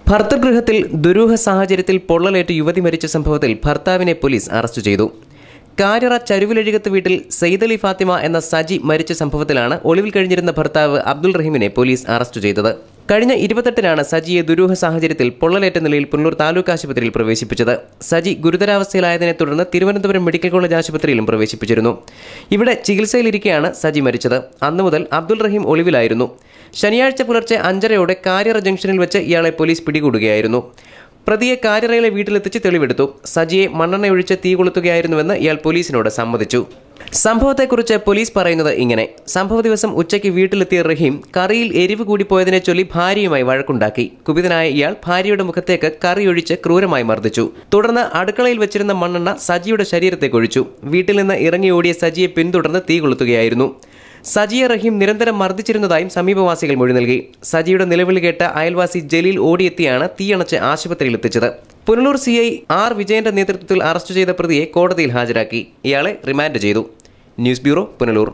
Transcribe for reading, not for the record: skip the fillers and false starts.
ഭർതൃഗൃഹത്തിൽ ദുരൂഹ സാഹചര്യത്തിൽ പൊള്ളലേറ്റ് യുവതി മരിച്ച സംഭവത്തിൽ ഭർത്താവിനെ പോലീസ് അറസ്റ്റ് ചെയ്തു. കാരിറ ചരുവിലഴികത്ത് വീട്ടിൽ സെയ്ദലി ഫാത്തിമ എന്ന സജി മരിച്ച സംഭവത്തിലാണ് ഒളിവിൽ കഴിഞ്ഞിരുന്ന ഭർത്താവ് അബ്ദുൾ റഹീമിനെ പോലീസ് അറസ്റ്റ് ചെയ്തത്. കഴിഞ്ഞ 28-നാണ് സജിയെ ദുരൂഹ സാഹചര്യത്തിൽ പൊള്ളലേറ്റ നിലയിൽ പുനലൂർ താലൂക്ക് ആശുപത്രിയിൽ പ്രവേശിപ്പിച്ചത്. സജി ഗുരുതരാവസ്ഥയിലായതിനെ തുടർന്ന് തിരുവനന്തപുരം മെഡിക്കൽ കോളേജ് ആശുപത്രിയിലും പ്രവേശിപ്പിച്ചിരുന്നു. ഇവിടെ ചികിത്സയിലിരിക്കെയാണ് സജി മരിച്ചത്. അന്നു മുതൽ അബ്ദുൾ റഹീം ഒളിവിലായിരുന്നു. ശനിയാഴ്ച പുലർച്ചെ 5:30 കാരിറ ജംഗ്ഷനിൽ വെച്ച് ഇയാളെ പോലീസ് പിടികൂടുകയായിരുന്നു. പ്രതിയെ കാരിറയിലെ വീട്ടിലെത്തിച്ച് തെളിവെടുത്തു. സജിയെ മണ്ണെണ്ണയൊഴിച്ച് തീ കൊളുത്തുകയായിരുന്നുവെന്ന് ഇയാൾ പോലീസിനോട് സമ്മതിച്ചു. സംഭവത്തെക്കുറിച്ച് പോലീസ് പറയുന്നത് ഇങ്ങനെ: സംഭവ ദിവസം ഉച്ചയ്ക്ക് വീട്ടിലെത്തിയ റഹീം കറിയിൽ എരിവ് കൂടിപ്പോയതിനെ ചൊല്ലി ഭാര്യയുമായി വഴക്കുണ്ടാക്കി. കുപിതനായ ഇയാൾ ഭാര്യയുടെ മുഖത്തേക്ക് കറിയൊഴിച്ച് ക്രൂരമായി മർദ്ദിച്ചു. തുടർന്ന് അടുക്കളയിൽ വെച്ചിരുന്ന മണ്ണെണ്ണ സജിയുടെ ശരീരത്തേക്ക് ഒഴിച്ചു. വീട്ടിൽ നിന്ന് ഇറങ്ങി ഓടിയ സജിയെ പിന്തുടർന്ന് തീ കൊളുത്തുകയായിരുന്നു. സജിയെ റഹീം നിരന്തരം മർദ്ദിച്ചിരുന്നതായും സമീപവാസികൾ മൊഴി നൽകി. സജിയുടെ നിലവിളി കേട്ട അയൽവാസി ജലീൽ ഓടിയെത്തിയാണ് തീയണച്ച് ആശുപത്രിയിൽ എത്തിച്ചത്. പുനലൂർ CI R വിജയന്റെ നേതൃത്വത്തിൽ അറസ്റ്റ് ചെയ്ത പ്രതിയെ കോടതിയിൽ ഹാജരാക്കി. ഇയാളെ റിമാൻഡ് ചെയ്തു. News bureau, Punalur.